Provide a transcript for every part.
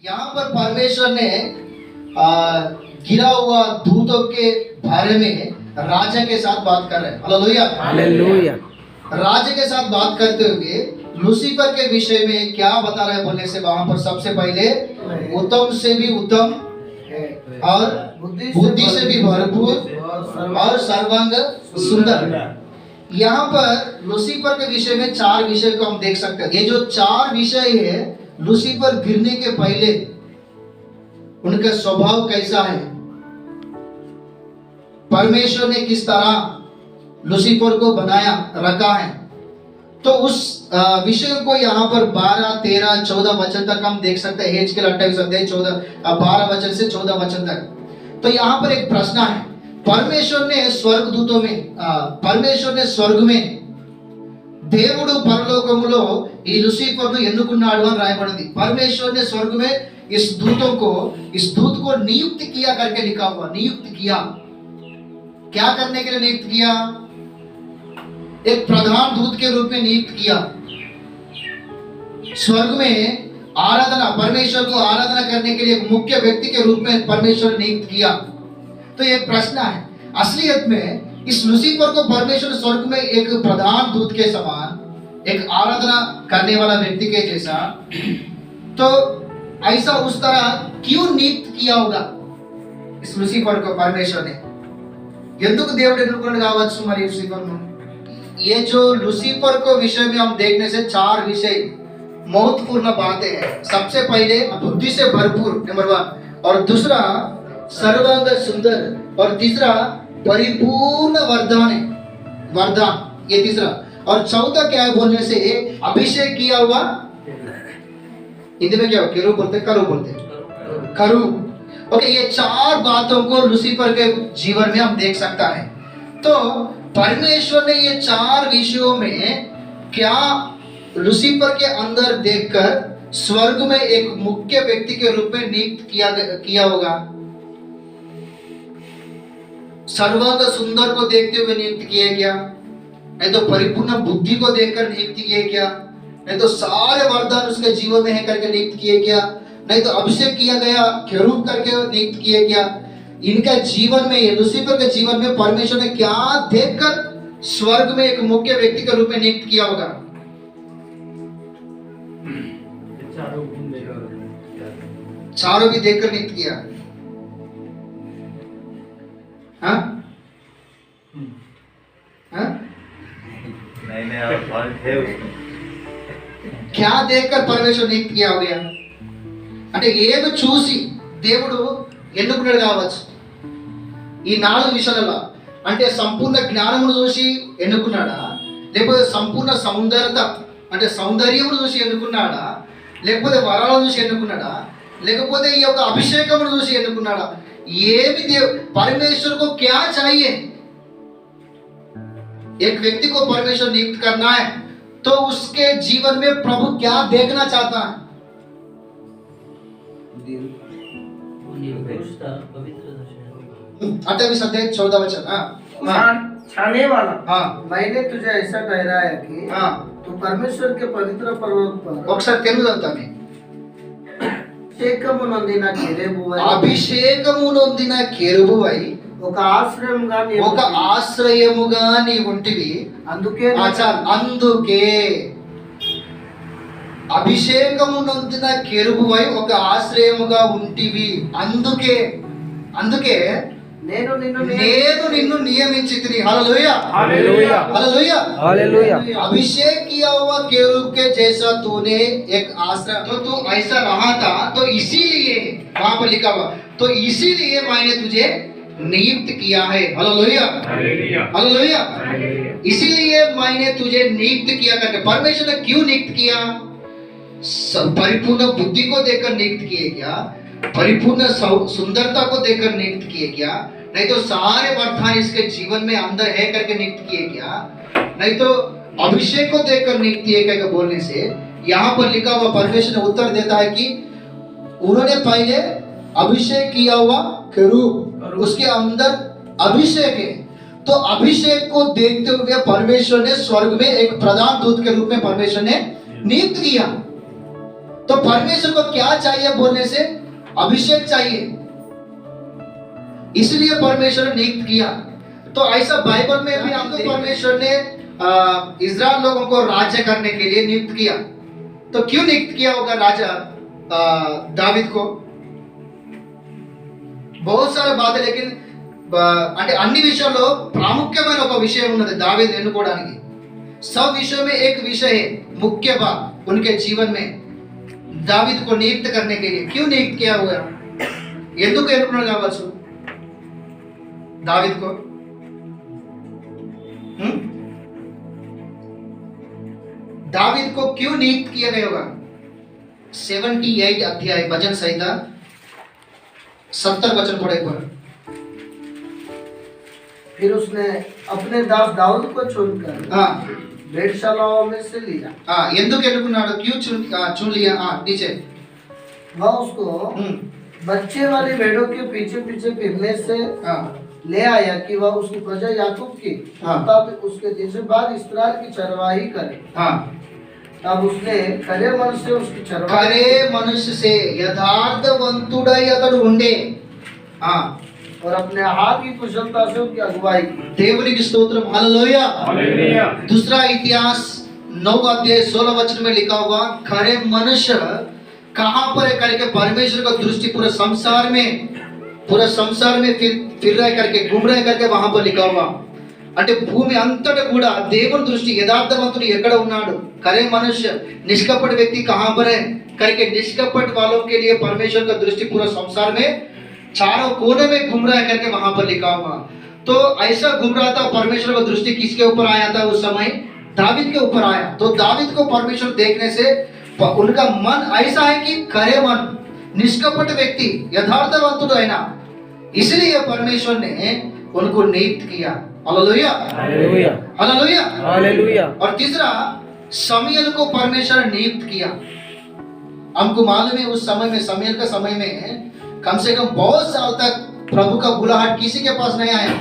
यहाँ पर परमेश्वर ने गिरा हुआ दूतों के बारे में राजा के साथ बात कर रहे हैं। Hallelujah hallelujah. राजा के साथ बात करते हुए लूसीफर के विषय में क्या बता रहे हैं बोलने से वहां पर सबसे पहले उत्तम से भी उत्तम और बुद्धि से भी भरपूर और सर्वांग सुंदर। यहाँ पर लूसीफर के विषय में 4 विषय को हम देख सकते हैं। ये जो 4 विषय है, लूसीफर गिरने के पहले उनका स्वभाव कैसा है, परमेश्वर ने किस तरह लूसीफर को बनाया रखा है, तो उस विषय को यहाँ पर 12, 13, 14 वचन तक हम देख सकते हैं। हेजकेल 28 अध्याय 12 वचन से 14 वचन तक। तो यहाँ पर एक प्रश्न है, परमेश्वर ने स्वर्गदूतों में परमेश्वर ने स्वर्ग में దేవుడు పరలోకములో ఈ లూసిఫర్ను ఎన్నుకున్నాడు అని రాయబడింది। परमेश्वर ने स्वर्ग में इस दूत को नियुक्त किया करके लिखा हुआ। नियुक्त किया, क्या करने के लिए नियुक्त किया? एक प्रधान दूत के रूप में नियुक्त किया। स्वर्ग में आराधना, परमेश्वर को आराधना करने के लिए एक मुख्य व्यक्ति के रूप में परमेश्वर ने नियुक्त किया। तो ये प्रश्न है, असलियत में इस लूसीफर को परमेश्वर स्वर्ग में एक प्रधान दूत के समान, एक आराधना करने वाला व्यक्ति के जैसा, तो ऐसा उस तरह क्यों नियुक्त किया होगा इस लूसीफर को परमेश्वर ने? ఎందుకు దేవుడు ఎన్నుకున్నాడు కావచ్చు మరి లూसीफर? ये जो लूसीफर को विषय में हम देखने से 4 विषय महत्वपूर्ण बातें हैं। सबसे पहले बुद्धि से भरपूर, नंबर 1, और दूसरा सर्वांग सुंदर, और तीसरा परिपूर्ण वरदान, ये तीसरा, और चौथा क्या है बोलने से अभिषेक किया हुआ। हिंदी में क्या हो, केरू बोलते, करू बोलते, करू। ओके, ये 4 बातों को लूसीफर के जीवन में हम देख सकता है। तो परमेश्वर ने ये 4 विषयों में क्या लूसीफर के अंदर देखकर स्वर्ग में एक मुख्य व्यक्ति के रूप में नियुक्त किया होगा? सर्वांग सुंदर को देखते हुए नियुक्त किए क्या? नहीं तो परिपूर्ण बुद्धि को देखकर नियुक्त किए क्या? नहीं तो सारे वरदान उसके जीवन में है करके नियुक्त किए क्या? नहीं तो अभिषेक किया गया केरूब करके नियुक्त किए क्या? इनका जीवन में, ये लूसीफर के जीवन में परमेश्वर ने क्या देखकर स्वर्ग में एक मुख्य व्यक्ति के रूप में नियुक्त किया होगा? चारों भी देखकर नियुक्त किया। हाँ? हाँ? क्या देखकर परमेश्वर नियुक्त किया हो गया? అంటే ఏమి చూసి దేవుడు ఎన్నుకున్నాడు కావచ్చు ఈ 4 విషయాలలో? అంటే సంపూర్ణ జ్ఞానమును చూసి ఎన్నుకున్నాడా, లేకపోతే సంపూర్ణ సౌందర్యత అంటే సౌందర్యమును చూసి ఎన్నుకున్నాడా, లేకపోతే వరాలను చూసి ఎన్నుకున్నాడా, లేకపోతే ఈ యొక్క అభిషేకమును చూసి ఎన్నుకున్నాడా? ఏమి परमेश्वर को क्या चाहिए? एक व्यक्ति को परमेश्वर नियुक्त करना है तो उसके जीवन में प्रभु क्या देखना चाहता है? अट्ठाईस अध्याय 14 वचन। छाने वाला। हाँ, मैंने तुझे ऐसा ठहराया कि तू परमेश्वर के पवित्र पर्वत पर ఒకసారి తెలుగు చదువుతాను। అభిషేకము నొందిన కెరూబువై, అభిషేకము నొందిన కెరూబువై ఒక ఆశ్రయముగా నీ ఉంటివి, అందుకే అభిషేకము నొందిన కెరూబువై ఒక ఆశ్రయముగా ఉంటివి, అందుకే నేను నిన్ను నియమించితిని। हालेलुया हालेलुया हालेलुया हालेलुया। अभिषेक किया हुआ केरूब के जैसा तूने एक आश्रय, तो तू ऐसा रहा था, तो इसीलिए वहां पर लिखा हुआ, तो इसीलिए मैंने तुझे नियुक्त किया है। Hallelujah hallelujah. इसीलिए मैंने तुझे नियुक्त किया करके परमेश्वर ने क्यों नियुक्त किया? परिपूर्ण बुद्धि को देकर नियुक्त किए क्या? परिपूर्ण सुंदरता को देखकर नियुक्त किए क्या? नहीं तो सारे वरदान इसके जीवन में अंदर है करके नियुक्त किए क्या? नहीं तो अभिषेक को देखकर नियुक्त किए क्या? बोलने से यहाँ पर लिखा हुआ परमेश्वर ने उत्तर देता है कि उन्होंने पहले अभिषेक किया हुआ केरूब, उसके अंदर अभिषेक है। तो अभिषेक को देखते हुए परमेश्वर ने स्वर्ग में एक प्रधान दूत के रूप में परमेश्वर ने नियुक्त किया। तो तो परमेश्वर को क्या चाहिए बोलने से अभिषेक चाहिए, इसलिए परमेश्वर ने नियुक्त किया। तो ऐसा बाइबल में भी हमको परमेश्वर ने इस्राएल लोगों को राज्य करने के लिए नियुक्त किया। तो क्यों नियुक्त किया होगा राजा दाविद को? बहुत सारे बातें, लेकिन అంటే అన్ని విషయాల్లో ప్రాముఖ్యమైన ఒక విషయం ఉన్నది దావీదు ఎన్నుకోవడానికి। सब विषयों में एक विषय है, मुख्य बात उनके जीवन में दावीद को नियुक्त करने के लिए। क्यों नियुक्त किया हुआ? ఎందుకు ఎన్నుకున్నాడు కావచ్చు दावीद को? दावीद को क्यों नियुक्त किया गया होगा? 78 अध्याय भजन संहिता 70 वचन पढ़े पर। फिर उसने अपने दास दाऊद को चुनकर भेड़शालाओं में से लिया। ఎందుకు ఎన్నుకున్నాడు? क्यों चुन लिया? नीचे वह उसको बच्चे वाली भेड़ों के पीछे पीछे फिरने से ले आया कि वह उसकी प्रजा याकूब की तब उसके दिन बाद इस्राएल की चरवाही करे। तब उसने खरे मन से उसकी चरवाही, खरे मनुष्य से यथार्थवंतुडై అతడు ఉండే और अपने हाथ की कुशलता से उनकी अगुवाई की। దేవునికి స్తోత్రం, हालेलुया हालेलुया। दूसरा इतिहास 9 अध्याय 16 वचन में लिखा हुआ, खरे मनुष्य कहां पर है करके परमेश्वर का दृष्टि पूरे संसार में फिर रहा करके घूम रहा करके वहां पर लिखा हुआ। అంటే భూమి అంతటా కూడా దేవుని దృష్టి యథార్థవంతుడు ఎక్కడ ఉన్నాడు, खरे मनुष्य निष्कपट व्यक्ति कहां पर है करके निष्कपट वालों के लिए परमेश्वर का दृष्टि पूरा संसार में चारों कोने में घूम रहा है करके वहां पर लिखा हुआ। तो ऐसा घूम रहा था, परमेश्वर का दृष्टि किसके ऊपर आया था उस समय? दावीद के ऊपर आया। तो दावीद को परमेश्वर देखने से उनका मन ऐसा है कि खरे मन, निष्कपट व्यक्ति, यथार्थवंतुడు అయినా, इसलिए परमेश्वर ने उनको नियुक्त किया। हालेलुया हालेलुया हालेलुया हालेलुया। और तीसरा, शमूएल को परमेश्वर ने नियुक्त किया। हमको मालूम है उस समय में, शमूएल का समय में कम से कम बहुत साल तक प्रभु का बुलाहट किसी के पास नहीं आया,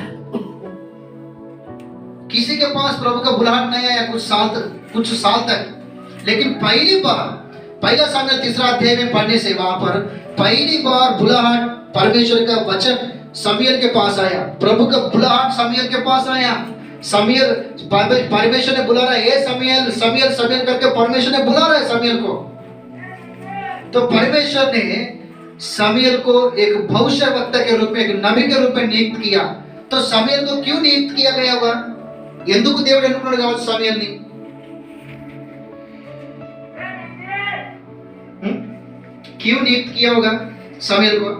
किसी के पास प्रभु का बुलाहट नहीं आया कुछ साल तक। लेकिन पहली बार, पहला शमूएल 3 अध्याय में पढ़ने से वहां पर पहली बार बुलाहट, परमेश्वर का वचन शमूएल के पास आया, प्रभु का बुलाहट शमूएल के पास आया। शमूएल, परमेश्वर ने बुला रहा है, शमूएल शमूएल शमूएल करके परमेश्वर ने बुला रहा है शमूएल को। तो परमेश्वर ने शमूएल को एक भविष्यवक्ता के रूप में, एक नबी के रूप में नियुक्त किया। तो शमूएल को क्यों नियुक्त किया गया होगा? ఎందుకు దేవుడు ఎన్నుకున్నాడు కావచ్చు సమూయేల్ని? क्यों नियुक्त किया होगा शमूएल को?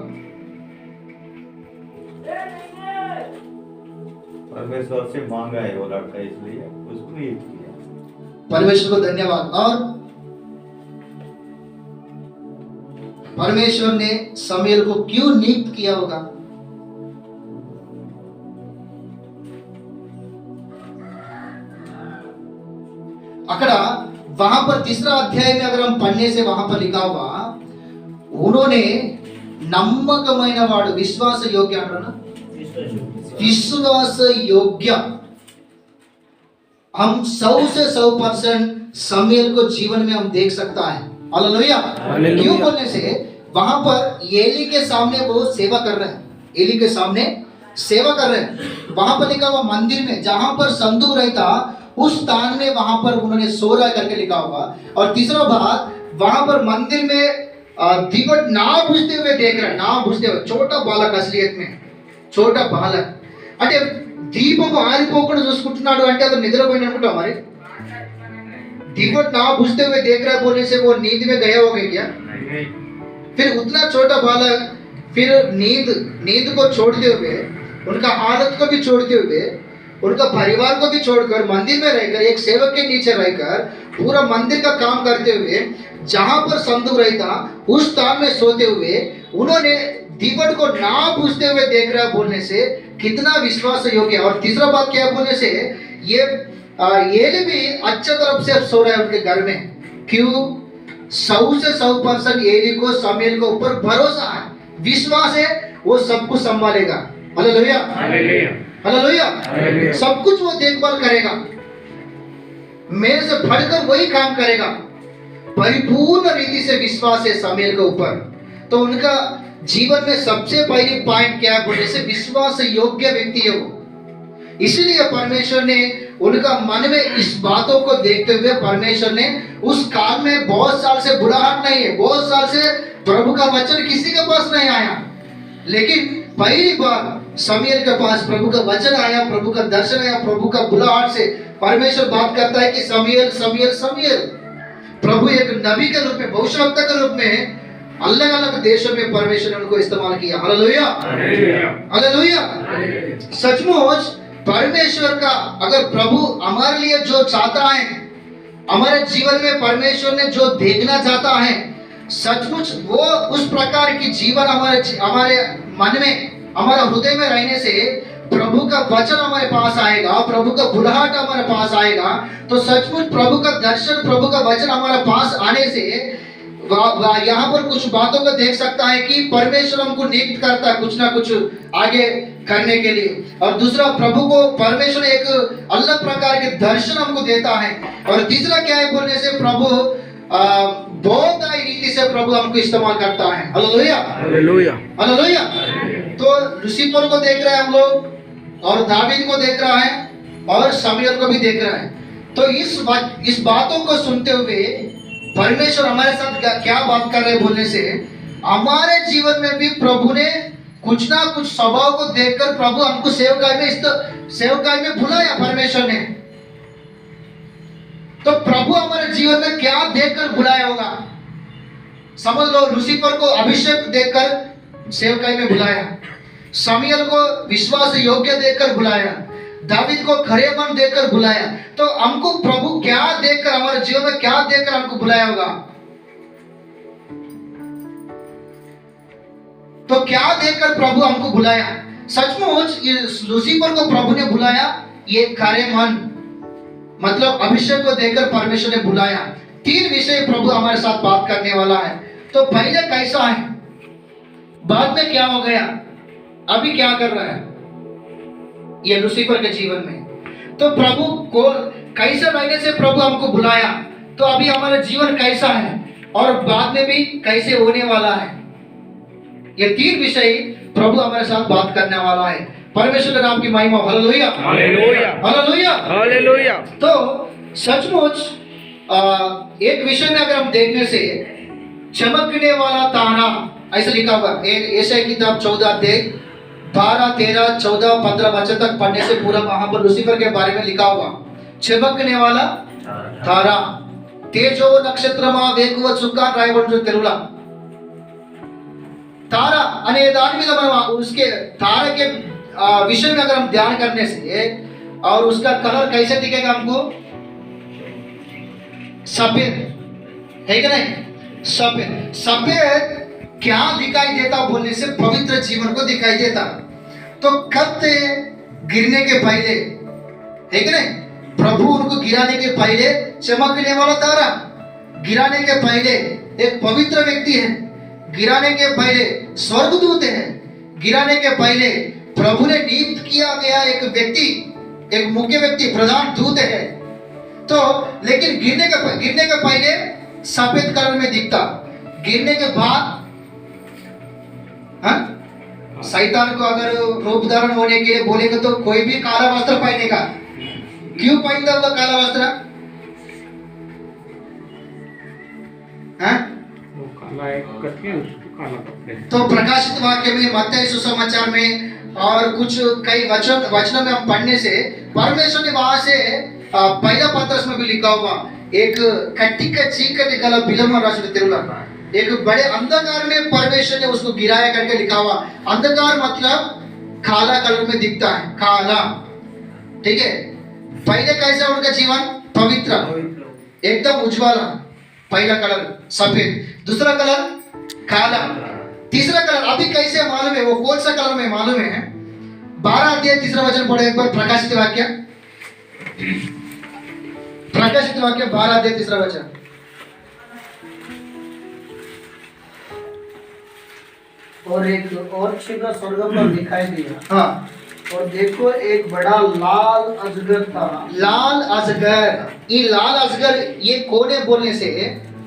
परमेश्वर से मांगा है वो लड़का, इसलिए उसको नियुक्त किया। परमेश्वर को धन्यवाद। और परमेश्वर ने शमूएल को क्यों नियुक्त किया होगा? अकड़ा वहां पर 3 अध्याय में अगर हम पढ़ने से वहां पर लिखा हुआ, उन्होंने नम्मकమైన వాడు, విశ్వాస యోగ్య అంటారా, विश्वास योग्य, हम 100 से 100% शमूएल को जीवन में हम देख सकता है। हालेलुया। क्यों बोलने से वहां पर एली के सामने वो सेवा कर रहे हैं, एली के सामने सेवा कर रहे हैं। वहां पर लिखा हुआ मंदिर में जहां पर संदूक रहता उस स्थान में वहां पर उन्होंने सो रहा करके लिखा हुआ। और तीसरा बात, वहां पर मंदिर में दीवट ना बुझते हुए देख रहा है, ना बुझते हुए, छोटा बालक, असलियत में छोटा बालक, అంటే దీపము ఆరిపోకుండా చూసుకుంటున్నాడు అంటే అతను నిద్రపోయిన అనుకుంటా। మరి दीवट ना बुझते हुए देख रहा है बोलने से वो नींद में गया होगा क्या? फिर उतना छोटा बालक फिर नींद को छोड़ते हुए, उनका हालत को भी छोड़ते हुए, उनका परिवार को भी छोड़कर मंदिर में रहकर, एक सेवक के नीचे रहकर पूरा मंदिर का काम करते हुए, जहां पर संदूक रहता उस स्थान में सोते हुए, उन्होंने दीवट को ना बुझते हुए देख रहा है बोलने से कितना विश्वास योग्य। और तीसरा बात क्या बोलने से, ये एली भी अच्छा तरफ से सो रहा है उनके घर में। क्यों? 100 से 100% एली को शमूएल के ऊपर भरोसा है, विश्वास है, वो सब कुछ संभालेगा। हालेलुया हालेलुया हालेलुया। सब कुछ वो देखभाल करेगा, मेरे से बढ़कर वही काम करेगा। परिपूर्ण रीति से विश्वास है शमूएल के ऊपर। तो उनका जीवन में सबसे पहली पॉइंट क्या है बोलने से विश्वास योग्य व्यक्ति है वो। इसलिए परमेश्वर ने उनका मन में इस बातों को देखते हुए परमेश्वर ने उस काल में बहुत साल से बुलाहट नहीं है, बहुत साल से प्रभु का वचन किसी के पास नहीं आया, लेकिन पहली बार शमूएल के पास प्रभु का वचन आया, प्रभु का दर्शन आया, प्रभु का बुलाहट से परमेश्वर बात करता है कि शमूएल शमूएल शमूएल। प्रभु एक नबी के रूप में, भविष्यवक्ता के रूप में अलग अलग देशों में परमेश्वर ने उनको इस्तेमाल किया। Hallelujah hallelujah. सचमुच परमेश्वर का अगर प्रभु हमारे लिए जो चाहता है, हमारे जीवन में परमेश्वर ने जो देखना चाहता है, सचमुच वो उस प्रकार की जीवन हमारे मन में, हमारा हृदय में रहने से प्रभु का वचन हमारे पास आएगा, प्रभु का बुलाहट हमारे पास आएगा। तो सचमुच प्रभु का दर्शन, प्रभु का वचन हमारे पास आने से यहाँ पर कुछ बातों को देख सकता है कि परमेश्वर हमको नियुक्त करता है कुछ ना कुछ आगे करने के लिए। और दूसरा, प्रभु को परमेश्वर एक अलग प्रकार के दर्शन हमको देता है। और तीसरा क्या है बोलने से, प्रभु बहुत ही रीति से प्रभु हमको इस्तेमाल करता है। हालेलुया हालेलुया हालेलुया। तो लूसीफर को देख रहे हैं हम लोग, और दावीद को देख रहा है, और शमूएल को भी देख रहा है। तो इस बातों को सुनते हुए परमेश्वर हमारे साथ क्या बात कर रहे हैं बोलने से, हमारे जीवन में भी प्रभु ने कुछ ना कुछ स्वभाव को देखकर प्रभु हमको सेवकाई में बुलाया परमेश्वर ने। तो प्रभु हमारे जीवन में क्या देखकर बुलाया होगा? समझ लो, लूसीफर को अभिषेक देखकर सेवकाई में बुलाया, शमूएल को विश्वास योग्य देखकर बुलाया, दावीद को खरे मन देखकर बुलाया। तो हमको प्रभु क्या देखकर, हमारे जीवन में क्या देखकर हमको बुलाया होगा? तो क्या देखकर प्रभु हमको बुलाया? सचमुच लूसीफर को प्रभु ने बुलाया, ये खरे मन मतलब अभिषेक को देखकर परमेश्वर ने बुलाया। 3 विषय प्रभु हमारे साथ बात करने वाला है। तो पहले कैसा है, बाद में क्या हो गया, अभी क्या कर रहा है ये लूसीफर के जीवन में। तो प्रभु को कैसे रहने से प्रभु हमको बुलाया, तो अभी हमारा जीवन कैसा है और बाद में भी कैसे होने वाला है, ये 3 विषय प्रभु हमारे साथ बात करने वाला है। परमेश्वर के नाम की महिमा। हालेलुया हालेलुया हालेलुया हालेलुया। तो सचमुच एक विषय में अगर हम देखने से, चमकने वाला तारा ऐसा लिखा हुआ है यशायाह किताब 14 अध्याय 12, 13, 14, 15 वचन तक पढ़ने से पूरा वहां पर लूसीफर के बारे में लिखा हुआ। चमकने वाला तारा, तेजो నక్షత్రమా వేకువ చుక్క రాయబడుతుంది తెలుగులో। तारा अने दान में మనం उसके तारा के विषय में अगर हम ध्यान करने से, और उसका कलर कैसे दिखेगा हमको, सफेद है कि नहीं? सफेद। सफेद क्या दिखाई देता बोलने से, पवित्र जीवन को दिखाई देता। तो कब गिरने के पहले है कि नहीं, प्रभु उनको गिराने के पहले चमकने वाला तारा, गिराने के पहले एक पवित्र व्यक्ति है, गिराने के पहले स्वर्गदूत है, गिराने के पहले प्रभु ने नियुक्त किया गया एक व्यक्ति, एक मुख्य व्यक्ति, प्रधान दूत है। तो लेकिन गिरने के पहले सफेद कलर में दिखता, गिरने के बाद शैतान को अगर रूप धारण होने के लिए बोलेंगे तो कोई भी काला वस्त्र पहनेगा। क्यों पहनता होगा काला वस्त्र? तो प्रकाशित वाक्य में, मत्ती सुसमाचार में और कुछ कई वचनों में हम पढ़ने से परमेश्वर ने वहां से पहला पत्रस में भी लिखा हुआ, एक कट्टिका चीकटी गला बिलम राशि तेरुला, एक बड़े अंधकार में परमेश्वर ने उसको गिराया करके लिखा हुआ। अंधकार मतलब काला कलर में दिखता है, काला, ठीक है। पहले कैसा उनका जीवन? पवित्र, एकदम उज्ज्वल। पहला कलर सफेद, दूसरा कलर काला, तीसरा कलर अभी कैसे मालूम है, वो कौन सा कलर में मालूम है? 12 अध्याय 3 वचन पढ़े एक बार, प्रकाशित वाक्य 12 अध्याय 3 वचन। और एक और चिन्ह स्वर्ग पर दिखाई दिया, हाँ, और देखो एक बड़ा लाल अजगर था। लाल अजगर, ये लाल अजगर ये कौन है बोलने से,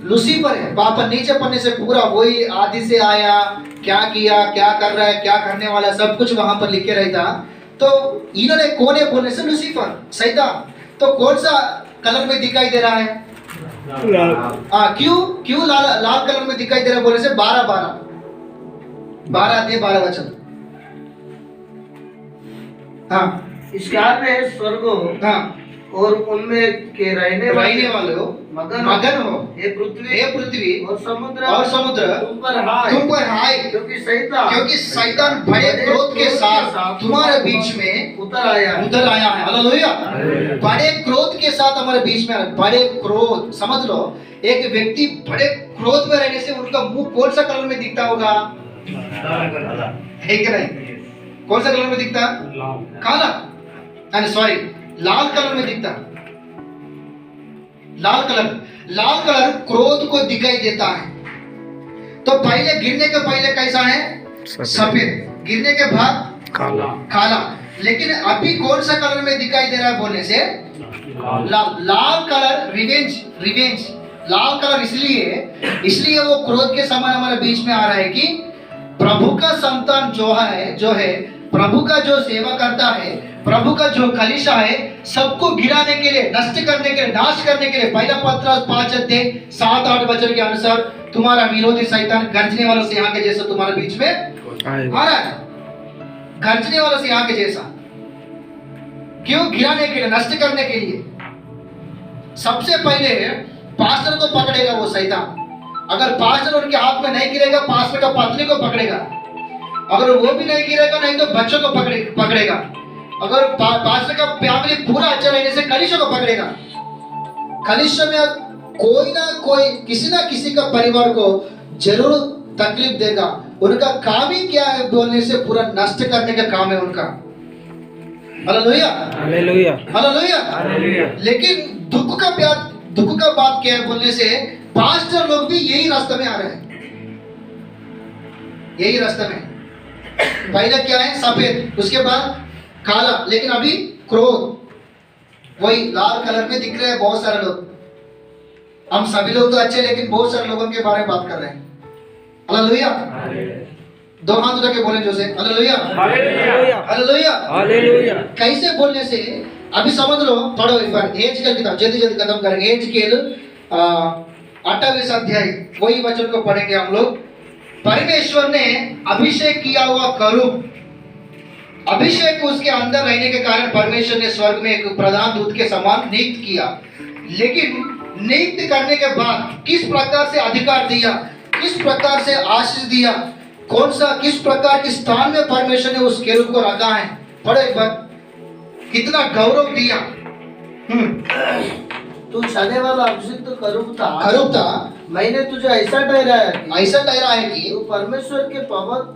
लूसीफर है, वहां पर नीचे पढ़ने से पूरा वही आदि से आया, क्या किया, क्या कर रहा है, क्या करने वाला है, सब कुछ वहां पर लिखे रहता। तो इन्होंने कौन है बोलने से लूसीफर, शैतान। तो कौन सा कलर में दिखाई दे रहा है? क्यों लाल कलर में दिखाई दे रहा है बोलने से 12 अध्याय 12 वचन। हाँ, इसके आगे है स्वर्ग हाँ, और उनमें के रहने वाले हो, मगन हो, हे पृथ्वी और समुद्र तुम पर हाय क्योंकि शैतान बड़े क्रोध के साथ तुम्हारे बीच में उतर आया है। हालेलुया। बड़े क्रोध के साथ हमारे बीच में आया। बड़े क्रोध, समझ लो, एक व्यक्ति बड़े क्रोध में रहने से उनका मुंह कौन सा कलर में दिखता होगा? है कि नहीं? कौन सा कलर में दिखता? काला, सॉरी, लाल कलर में दिखता। लाल कलर क्रोध को दिखाई देता है। तो पहले गिरने के पहले कैसा है? सफेद, गिरने के बाद काला। लेकिन अभी कौन सा कलर में दिखाई दे रहा है बोलने से? लाल कलर, रिवेंज। लाल कलर इसलिए वो क्रोध के समान हमारे बीच में आ रहा है कि प्रभु का संतान जो है प्रभु का जो सेवा करता है, प्रभु का जो कलीसिया है, सबको गिराने के लिए, नष्ट करने के लिए, नाश करने के लिए, पहला पत्रस 5:7-8 वचन के अनुसार तुम्हारा विरोधी शैतान गर्जने वालों से यहाँ के जैसा तुम्हारे बीच में आ रहा है। गर्जने वालों से यहाँ के जैसा। क्यों? गिराने के लिए, नष्ट करने के लिए। सबसे पहले पास्टर को पकड़ेगा वो शैतान। अगर पास्टर उनके हाथ में नहीं गिरेगा, पास्टर का पत्नी को पकड़ेगा। अगर वो भी नहीं गिरेगा, नहीं तो बच्चों को पकड़ेगा। अगर पास्टर का फैमिली पूरा अच्छा रहने से कलीसिया को पकड़ेगा। कलीसिया में कोई ना कोई, किसी ना किसी का परिवार को जरूर तकलीफ देगा। उनका काम ही क्या है बोलने से पूरा नष्ट करने का काम है उनका। हालेलुया, हालेलुया, हालेलुया। लेकिन दुख का बात क्या है बोलने से, पास्टर लोग भी यही रास्ते में आ रहे हैं। यही रास्ते में पहले क्या है? सफेद, उसके बाद काला, लेकिन अभी क्रोध। वही लाल कलर में दिख रहे हैं बहुत सारे लोग। हम सभी लोग तो अच्छे, लेकिन बहुत सारे लोगों के बारे में बात कर रहे हैं। हालेलुया। दो हाथ उठा के बोले जोसे, हालेलुया, हालेलुया, हालेलुया। कैसे बोलने से? अभी समझ लो, पढ़ो एक बार एहेजकेल किताब, जल्दी खत्म करेंगे। एहेजकेल 28 अध्याय, वही वचन को पढ़ेंगे हम लोग। परमेश्वर ने अभिषेक किया हुआ करूब, अभिषेक उसके अंदर रहने के कारण परमेश्वर ने स्वर्ग में एक प्रधान दूत के समान नियुक्त किया। लेकिन नियुक्त करने के बाद किस प्रकार से अधिकार दिया, किस प्रकार से आशीष दिया, किस प्रकार के स्थान में परमेश्वर ने उस केरूब को रखा है? पढ़ो एक बार, कितना गौरव दिया। तू छाने वाला अभिषिक्त करूब था। मैंने तुझे ऐसा ठहराया कि तू परमेश्वर के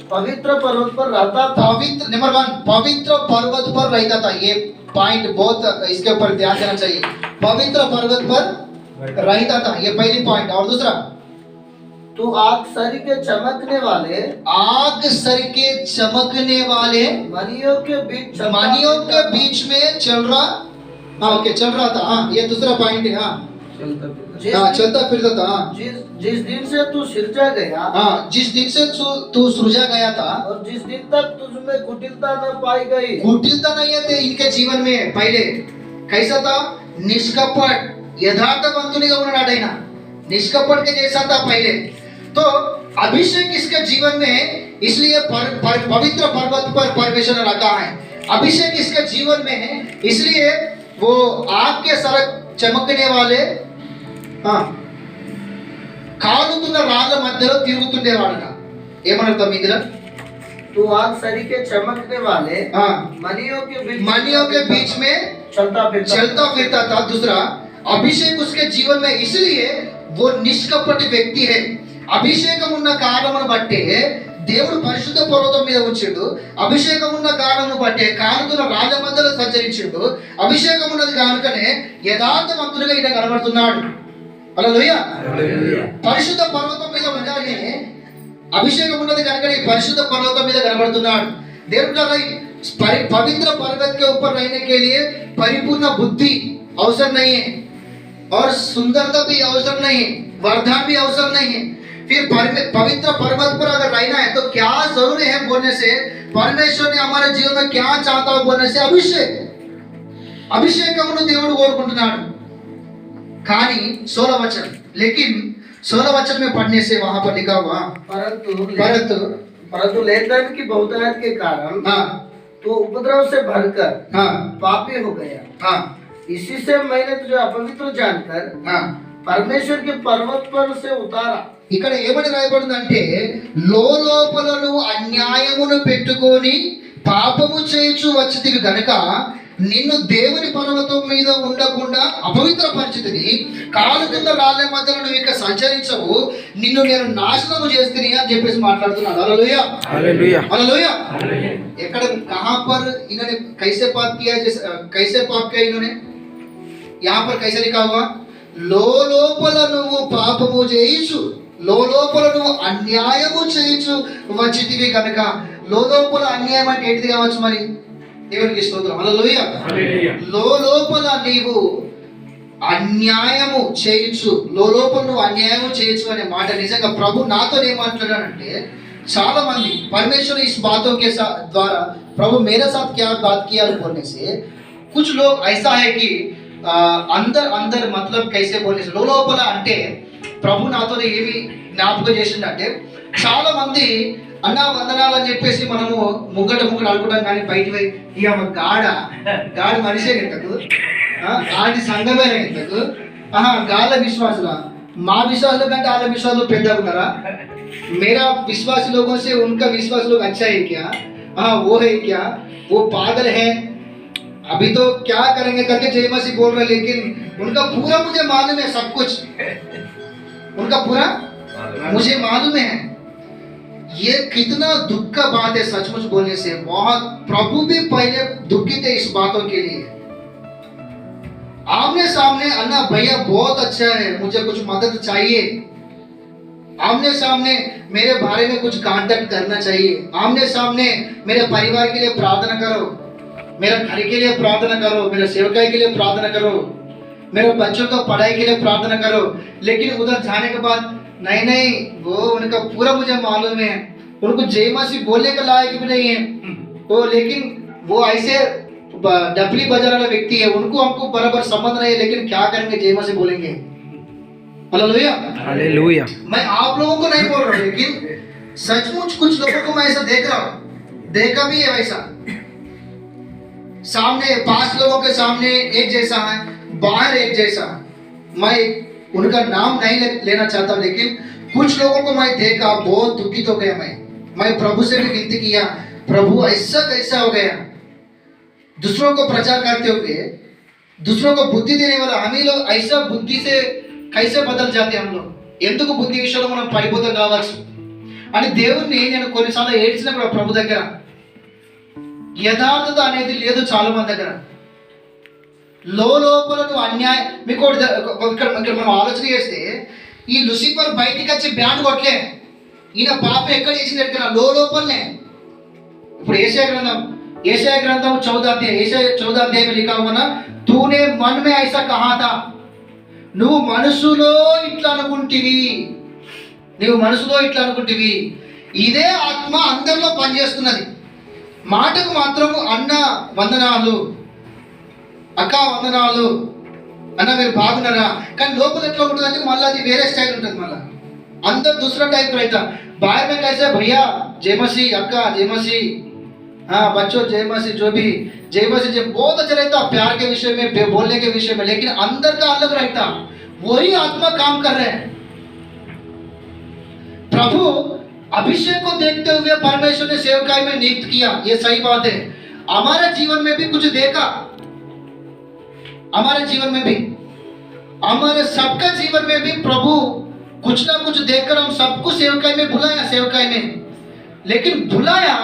पवित्र पर्वत पर रहता था। नंबर 1, पवित्र पर्वत पर रहता था। ये पॉइंट बहुत, इसके ऊपर ध्यान देना चाहिए। पवित्र पर्वत पर रहता था, ये पहली पॉइंट। और दूसरा, तू आग सर के चमकने वाले मणियों के बीच में चल रहा था। हाँ, ये दूसरा पॉइंट है। हाँ, चलता फिरता था। जिस दिन से तू सृजा गया था, और जिस दिन तक तुझमें कुटिलता न पाई गई। कुटिलता नहीं थे इनके जीवन में। पहले कैसा था? निष्कपट, यथार्थवंतुनिगा उन्नाडैना, निष्कपट के जैसा था पहले। तो अभिषेक इसके जीवन में, इसलिए पवित्र पर्वत पर परमेश्वर ने रखा है। अभिषेक इसके जीवन में है, इसलिए वो आग के सड़क चमकने वाले, కాలుతున్న రాళ్ళ మధ్యలో తిరుగుతుండేవాడుగా. ఏమనర్థం ఇందులో? तू आग सरी के चमकने वाले मणियों के बीच में चलता फिरता था। दूसरा, अभिषेक उसके जीवन में, इसलिए वो निष्कपट व्यक्ति है। అభిషేకం ఉన్న కారణమును బట్టే దేవుడు పరిశుద్ధ పర్వతం మీద ఉంచిండు. అభిషేకం ఉన్న కారణమును బట్టే కాలుతున్న రాళ్ళ మధ్యలో సంచరించిండు. అభిషేకం ఉన్నది కనుకనే యథార్థవంతుడిగా ఈయన కనబడుతున్నాడు. హల్లెలూయా. పరిశుద్ధ పర్వతం మీద ఉండాలి. అభిషేకం ఉన్నది కనుకనే పరిశుద్ధ పర్వతం మీద కనబడుతున్నాడు. దేవుడు पवित्र पर्वत के ऊपर रहने के लिए परिपूर्ण बुद्धि अवसर नहीं है और सुंदरता भी अवसर नहीं है। वरदान भी अवसर नहीं है। फिर पवित्र पर्वत पर अगर रहना है तो क्या जरूरी है बोलने से, परमेश्वर ने हमारे जीवन में क्या चाहता है बोलने से, అభిషేకమును దేవుడు కోరుకుంటున్నాడు। కానీ 16 वचन, लेकिन 16 वचन में पढ़ने से वहां पर लिखा हुआ परंतु लेनदेन की बहुतायत के कारण तो उपद्रव से भरकर पापी हो गया। इसी से मैंने तुझे अपवित्र जानकर परमेश्वर के पर्वत पर से उतारा। ఇక్కడ ఏమని రాయబడిందంటే, లోపల నువ్వు అన్యాయమును పెట్టుకొని పాపము చేయుచు వచ్చితివి గనుక నిన్ను దేవుని పర్వతం మీద ఉండకుండా అపవిత్ర పరిస్థితిని, కాలు కింద రాళ్ళ మధ్యలో నువ్వు ఇక సంచరించవు, నిన్ను నేను నాశనము చేస్తుని అని చెప్పేసి మాట్లాడుతున్నాడు। Hallelujah hallelujah hallelujah. ఎక్కడ कहां पर इन्होंने कैसे पाप किया, कैसे पाप किया इन्होंने, यहाँ पर कैसे लिखा हुआ, లోపల నువ్వు పాపము చేయుచు, లోపల నువ్వు అన్యాయము చేయుచు వచ్చితివి కనుక, లోపల అన్యాయం అంటే ఏంటిది కావచ్చు మరి, దేవునికి స్తోత్రం హల్లెలూయా। లోపల నీవు అన్యాయము చేయొచ్చు, లోపల నువ్వు అన్యాయము చేయొచ్చు అనే మాట నిజంగా ప్రభు నాతో ఏం మాట్లాడానంటే, చాలా మంది परमेश्वर इस बातों के द्वारा प्रभु मेरे साथ क्या बात किया बोलने से, कुछ लोग ऐसा है कि अंदर मतलब कैसे बोलने से, లోపల అంటే ప్రభు నాతో ఏమి జ్ఞాపకం చేసిందంటే, చాలా మంది అన్నా వందనాలు అని చెప్పేసి మనము ముగ్గట అనుకుంటాం, కానీ బయట పోయి ఇక గాడ మనిషే ఎంతకు ఆది సంఘమే ఎంతకు గాళ్ళ విశ్వాసుల, మా విశ్వాసుల కంటే వాళ్ళ విశ్వాసులు పెద్దగా ఉన్నారా, मेरा विश्वासी लोगों से उनका विश्वास लोग अच्छा है क्या, वो है क्या, वो पागल है, अभी तो क्या करेंगे करके जय मसीह बोल रहे, लेकिन उनका पूरा मुझे मालूम है, सब कुछ उनका पूरा मुझे मालूम है। ये कितना दुख का बात है सचमुच बोलने से, बहुत प्रभु भी पहले दुखित है इस बातों के लिए। आमने सामने अन्ना भैया बहुत अच्छा है, मुझे कुछ मदद चाहिए, आमने सामने मेरे बारे में कुछ कांटेक्ट करना चाहिए, आमने सामने मेरे परिवार के लिए प्रार्थना करो, मेरे घर के लिए प्रार्थना करो, मेरे सेवकाई के लिए प्रार्थना करो, मेरे बच्चों को पढ़ाई के लिए प्रार्थना करो, लेकिन उधर जाने के बाद नहीं वो उनका पूरा मुझे मालूम है, उनको जय मसीह बोलने का लायक भी नहीं है वो, लेकिन वो ऐसे डबली बजाने वाला व्यक्ति है, उनको हमको बराबर संबंध नहीं है, लेकिन क्या करेंगे जय मसीह बोलेंगे। Hallelujah hallelujah. मैं आप लोगों को नहीं बोल रहा हूँ, लेकिन सचमुच कुछ लोगों को मैं ऐसा देख रहा हूँ, देखा भी है वैसा, सामने 5 लोगों के सामने एक जैसा है, बाहर एक जैसा। मैं उनका नाम नहीं लेना चाहता, लेकिन कुछ लोगों को मैं देखा, बहुत दुखित हो गया। मैं प्रभु से भी विनती किया, प्रभु ऐसा कैसा हो गया, दूसरों को प्रचार करते हुए, दूसरों को बुद्धि देने वाला हम ही लोग ऐसा बुद्धि से कैसे बदल जाते हम लोग, ఎందుకు బుద్ధి విషయంలో మనం పరిపూర్ణం కావచ్చు అని దేవుణ్ణి నేను కొన్నిసార్లు ఏడ్చినప్పుడు ప్రభు దగ్గర, యథార్థత అనేది లేదు చాలా మంది దగ్గర, లోపల నువ్వు అన్యాయం, మీకు ఇక్కడ మనం ఆలోచన చేస్తే, ఈ లూసిఫర్ బయటికి వచ్చి బ్యాండ్ కొట్టలే, ఈయన పాపం ఎక్కడ చేసింది ఎక్కడ లోపలనే। ఇప్పుడు ఏషియా గ్రంథం 14 अध्याय में लिखा हुआ ना, तूने मन में ऐसा कहा था, నువ్వు మనసులో ఇట్లా అనుకుంటివి, ఇదే ఆత్మ అందరిలో పనిచేస్తున్నది, మాటకు మాత్రము అన్న వందనాలు, అక్క వందనాలు, అన్న మీరు బాగున్నారా, కానీ లోపల ఎట్లా ఉంటుంది అంటే మళ్ళీ అది వేరే స్టైల్ ఉంటుంది, మళ్ళీ अंदर दूसरा टाइप रहता, बाहर में कैसे भैया जय मसीह, अक्का जय मसीह, हाँ बच्चों जय मसीह, जो भी जय मसीह जब बहुत अच्छा रहता प्यार के विषय में, बोलने के विषय में, लेकिन अंदर का अलग रहता, वही आत्मा काम कर रहे हैं। प्रभु अभिषेक को देखते हुए परमेश्वर ने सेवकाई में नियुक्त किया, ये सही बात है। हमारे जीवन में भी कुछ देखा, हमारे जीवन में भी, हमारे सबका जीवन में भी प्रभु कुछ ना कुछ देखकर हम सबको सेवकाई में बुलाया, सेवकाई में, लेकिन बुलाया,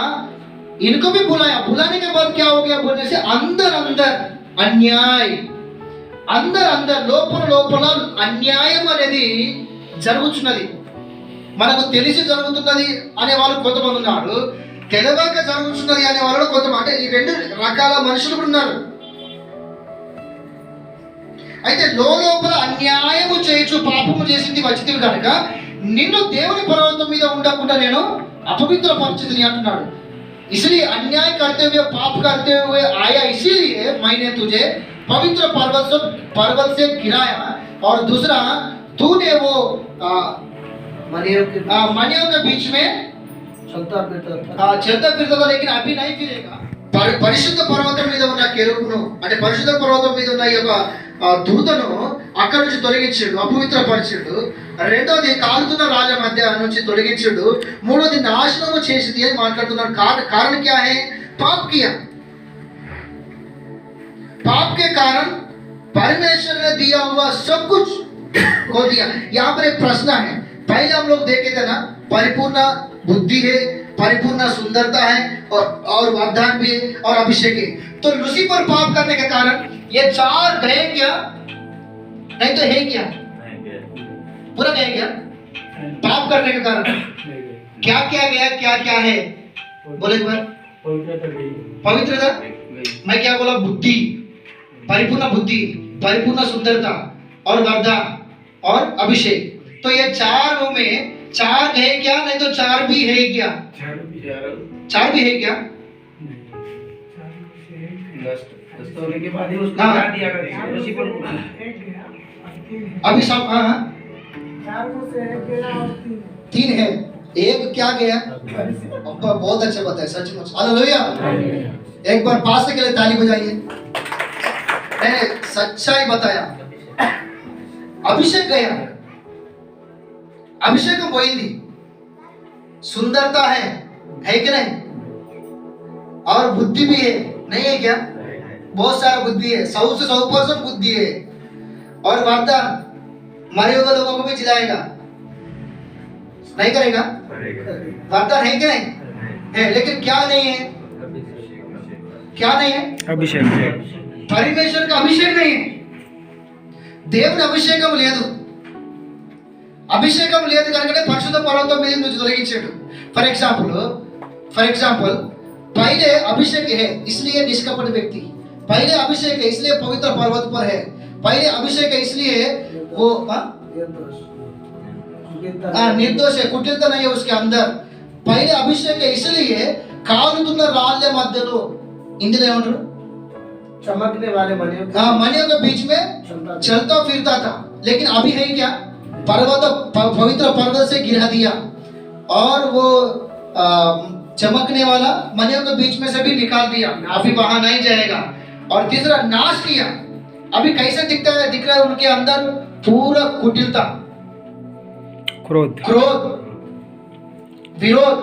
इनको भी बुलाया, बुलाने के बाद क्या हो गया बोलने से, अंदर अन्याय, अंदर లోపల అన్యాయం అనేది జరుగుతున్నది, మనకు తెలిసి జరుగుతున్నది అనే వాళ్ళు కొంతమంది ఉన్నారు, తెలియక జరుగుతున్నది అనే వాళ్ళు కొంతమంది, అంటే ఈ 2 రకాల మనుషులు ఉన్నారు। అయితే లోపల అన్యాయము చేయొచ్చు పాపము చేసింది వచ్చింది కనుక నిన్ను దేవుని పర్వతం మీద ఉండకుండా నేను अपवित्र परिस्थिति अंటున్నాడు इसलिए अन्याय करते हुए पाप करते हुए आया इसीलिए मैंने तुझे पवित्र पर्वत से गिराया और दूसरा तूने वो मणियों के बीच में चलता फिरता था लेकिन अभी नहीं फिरेगा పరిశుద్ధ పర్వతం మీద ఉన్న కెరూబును అంటే పరిశుద్ధ పర్వతం మీద ఉన్న ఈ యొక్క దూతను అక్కడి నుంచి తొలగించాడు అపవిత్రపరిచాడు రెండోది కాలుతున్న రాళ్ళ మధ్య నుంచి తొలగించాడు మూడోది నాశనము చేసింది అని మాట్లాడుతున్నాడు कारण क्या है पाप किया पाप के कारण परमेश्वर ने दिया हुआ सब कुछ खो दिया यहाँ पर एक प्रश्न है पहले हम लोग देखे थे ना परिपूर्ण बुद्धि है परिपूर्ण सुंदरता है और वरदान भी है और अभिषेक है तो लूसीफर पाप करने के कारण ये चार गए क्या नहीं तो है क्या पूरा गए क्या पाप करने के कारण क्या क्या गया क्या क्या है बोले एक बार पवित्रता मैं क्या बोला बुद्धि परिपूर्ण सुंदरता और वरदान और अभिषेक तो ये चार में चार है क्या नहीं तो चार भी है क्या चार भी है क्या के बाद ही उसको हाँ। हटा दिया गया लूसीफर को अभी सब हाँ तीन है एक क्या गया अब्बा बहुत अच्छा बताया सचमुच हालेलुया एक बार पास के लिए ताली बजाइए मैंने सच्चाई बताया अभिषेक गया अभिषेकం పోయింది सुंदरता है कि नहीं और बुद्धि भी है नहीं है क्या बहुत सारा बुद्धि है 100% बुद्धि है और वरदान मरे हुए लोगों को भी जिलाएगा नहीं करेगा वरदान है कि नहीं है लेकिन क्या नहीं है क्या नहीं है अभिषेक परमेश्वर का अभिषेक नहीं है దేవుని అభిషేకం లేదు అభిషేకం లేదు కనుకనే పరిశుద్ధ పర్వతం మీద నుంచి తొలగించాడు फॉर एग्जांपल पहले अभिषेक है इसलिए निष्कपट व्यक्ति पहले अभिषेक है इसलिए पवित्र पर्वत पर है पहले अभिषेक है इसलिए वो निर्दोष है कुटिलता नहीं है उसके अंदर पहले अभिषेक है इसलिए కాలుతున్న రాళ్ళ మధ్యలో ఇందులో ఏమంటారు चमकने वाले मणियों के बीच में चलता फिरता था लेकिन अभी है क्या पवित्र पर्वत से गिरा दिया और वो चमकने वाला मणियों के बीच में से भी निकाल दिया अभी वहां नहीं जाएगा और तीसरा नाश किया अभी कैसे दिख रहा है उनके अंदर पूरा कुटिलता क्रोध विरोध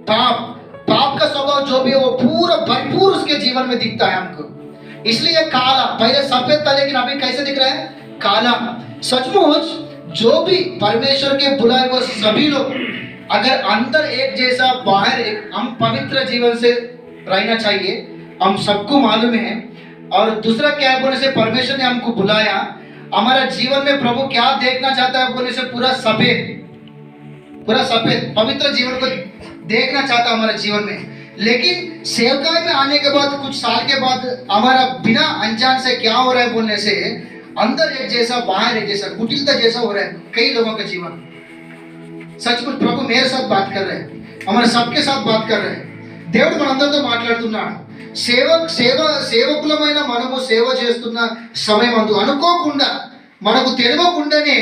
पाप का स्वभाव जो भी है वो पूरा भरपूर उसके जीवन में दिखता है हमको इसलिए काला पहले सफेद था लेकिन अभी कैसे दिख रहा है काला सचमुच जो भी परमेश्वर के बुलाए हुए सभी लोग अगर अंदर एक जैसा बाहर एक हम पवित्र जीवन से रहना चाहिए हम सबको मालूम है और दूसरा क्या है बोलने से परमेश्वर ने हमको बुलाया हमारा जीवन में प्रभु क्या देखना चाहता है बोलने से पूरा सफेद पवित्र जीवन को देखना चाहता है हमारे जीवन में लेकिन सेवकाई में आने के बाद कुछ साल के बाद हमारा बिना अनजान से क्या हो रहा है बोलने से अंदर एक जैसा बाहर एक जैसा कुटिलता जैसा हो रहा है कई लोगों का जीवन सचमुच प्रभु मेरे साथ बात कर रहे हैं हमारे सबके साथ बात कर रहे हैं దేవుడు మనందరితో మాట్లాడుతున్నాడు సేవకులమైన మనము సేవ చేస్తున్న సమయమందు అనుకోకుండా మనకు తెలియకుండానే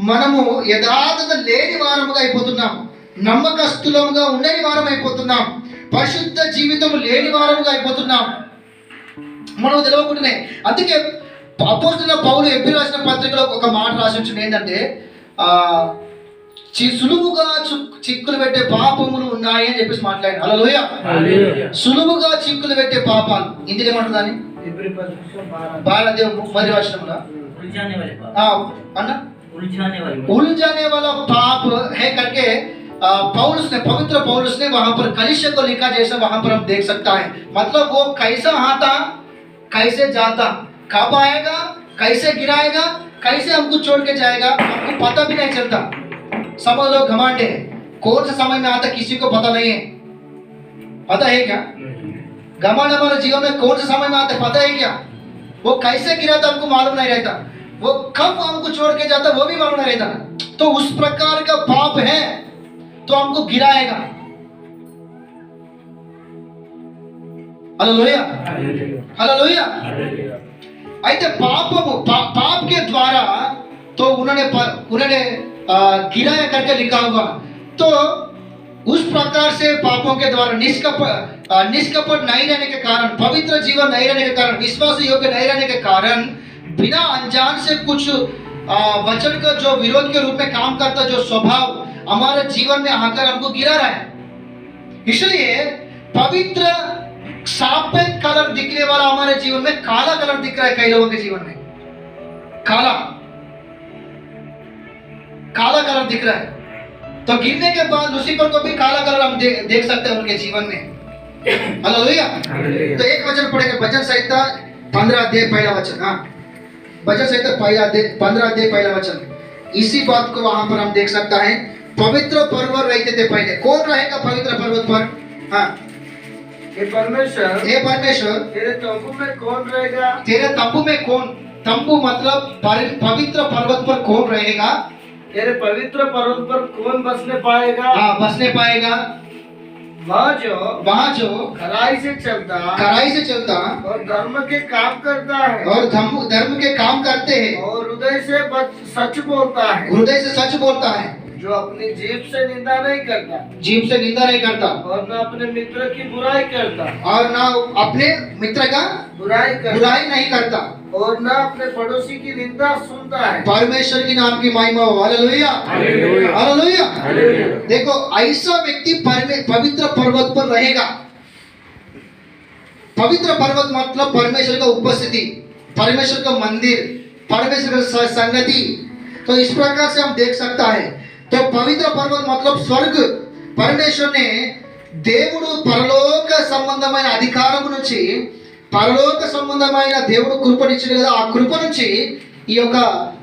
మనము యథార్థత లేని వారముగా అయిపోతున్నాం నమ్మకస్తులముగా ఉండని వారం అయిపోతున్నాం పరిశుద్ధ జీవితం లేని వారముగా అయిపోతున్నాం మనకు తెలియకుండానే అందుకే అపోస్తలుడైన పౌలు ఎబ్రీ రాసిన పత్రికలో ఒక మాట రాసి ఉంచింది ఏంటంటే సులువుగా చిక్కులు పెట్టే పాపములు ఉన్నాయి అని చెప్పేసి మాట్లాడి హల్లెలూయా సులువుగా చిక్కులు పెట్టే పాపాలు ఇందులో ఏమంటుందని మరి వచనంలో उलझाने वाला पाप है करके पौलुस ने पवित्र पौलुस ने वहां पर कलीसिया को लिखा जैसा वहां पर हम देख सकता है मतलब वो कैसा आता कैसे जाता कब आएगा कैसे गिराएगा कैसे हमको छोड़ के जाएगा हमको पता भी नहीं चलता सब लोग घमंड है कौन से समय में आता किसी को पता नहीं है पता है क्या घमंड हमारे जीवन में कौन से समय में आता पता है क्या वो कैसे गिरा था हमको मालूम नहीं रहता वो कब हमको छोड़ के जाता वो भी मालूम नहीं रहता। तो उस प्रकार का पाप है तो हमको गिराएगा। Hallelujah, hallelujah. అయితే పాపము पाप के द्वारा तो उन्होंने गिराया करके लिखा हुआ। तो उस प्रकार से पापों के द्वारा निष्कपट नहीं रहने के कारण, पवित्र जीवन नहीं रहने के कारण, विश्वास योग्य नहीं रहने के कारण, बिना अनजान से कुछ वचन का जो विरोध के रूप में काम करता जो स्वभाव हमारे जीवन में आकर हमको गिरा रहा है। इसलिए पवित्र सफेद कलर दिखने वाला हमारे जीवन में काला कलर दिख रहा है। कई लोगों के जीवन में काला कलर दिख रहा है। तो गिरने के बाद लूसीफर को भी काला कलर हम देख सकते हैं उनके जीवन में। हालेलुया। तो एक वचन पढ़ेंगे, भजन संहिता 15 अध्याय पहला वचन। हाँ, भजन संहिता 15 अध्याय पहला वचन। इसी बात को वहां पर हम देख सकता है। पवित्र पर्वत रहते थे पहले। कौन रहेगा पवित्र पर्वत पर? हाँ, हे परमेश्वर, तेरे तंबू में कौन रहेगा? तेरे तंबू में कौन? तंबू मतलब पवित्र पर्वत पर कौन रहेगा? तेरे पवित्र पर्वत पर कौन बसने पाएगा? हाँ, बसने पाएगा। वहाँ जो खराई से चलता और धर्म के काम करता है, और धर्म के काम करते हैं, और हृदय से सच बोलता है, जो अपनी जीभ से निंदा नहीं करता, और न अपने मित्र की बुराई करता, और ना अपने मित्र का बुराई नहीं करता, और न अपने पड़ोसी की निंदा सुनता है। परमेश्वर की नाम की महिमा हो। Hallelujah, hallelujah. देखो, ऐसा व्यक्ति पवित्र पर्वत पर रहेगा। पवित्र पर्वत मतलब परमेश्वर का उपस्थिति, परमेश्वर का मंदिर, परमेश्वर का संगति। तो इस प्रकार से हम देख सकता है। तो पवित्र पर्वत मतलब स्वर्ग। परमेश्वर ने దేవుడు పరలోక సంబంధమైన అధికారం నుంచి, పరలోక సంబంధమైన దేవుడు కృపనిచ్చాడు కదా, ఆ కృప నుంచి ఈ యొక్క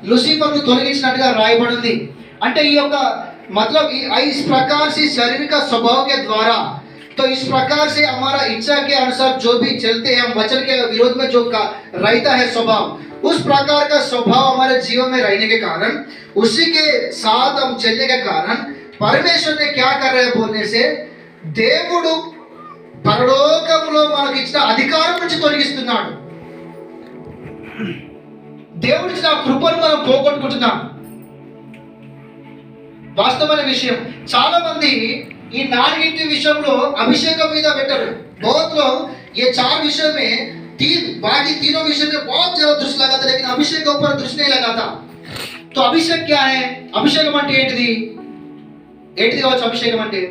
లూసిఫర్ ను తొలగించినట్టుగా రాయబడింది। అంటే ఈ యొక్క मतलब इस प्रकार से शरीर का स्वभाव के द्वारा, तो इस प्रकार से हमारा इच्छा के अनुसार जो भी चलते हैं, हम वचन के विरोध में जो रहता है स्वभाव, उस प्रकार का स्वभाव हमारे जीवन में रहने के कारण, उसी के साथ हम चलने के कारण परमेश्वर ने क्या कर रहे हैं बोलने से, దేవుడు పరలోకములో మనకు ఇచ్చిన అధికారం నుంచి తొలగిస్తున్నాడు। దేవుడు ఇచ్చిన కృపను మనం పోగొట్టుకుంటున్నాం। వాస్తవమైన విషయం, చాలా మంది ఈ నాలుగింటి విషయంలో అభిషేకం మీద పెట్టరు। बहुत लोग ये 4 विषय में बाकी तीनों विषय में बहुत ज्यादा दृष्टि लगाते, लेकिन अभिषेक के ऊपर दृष्टि नहीं लगाता। तो अभिषेक क्या है? अभिषेकం అంటే ఏంటిది? ఏంటిది కావచ్చు అభిషేకం అంటే?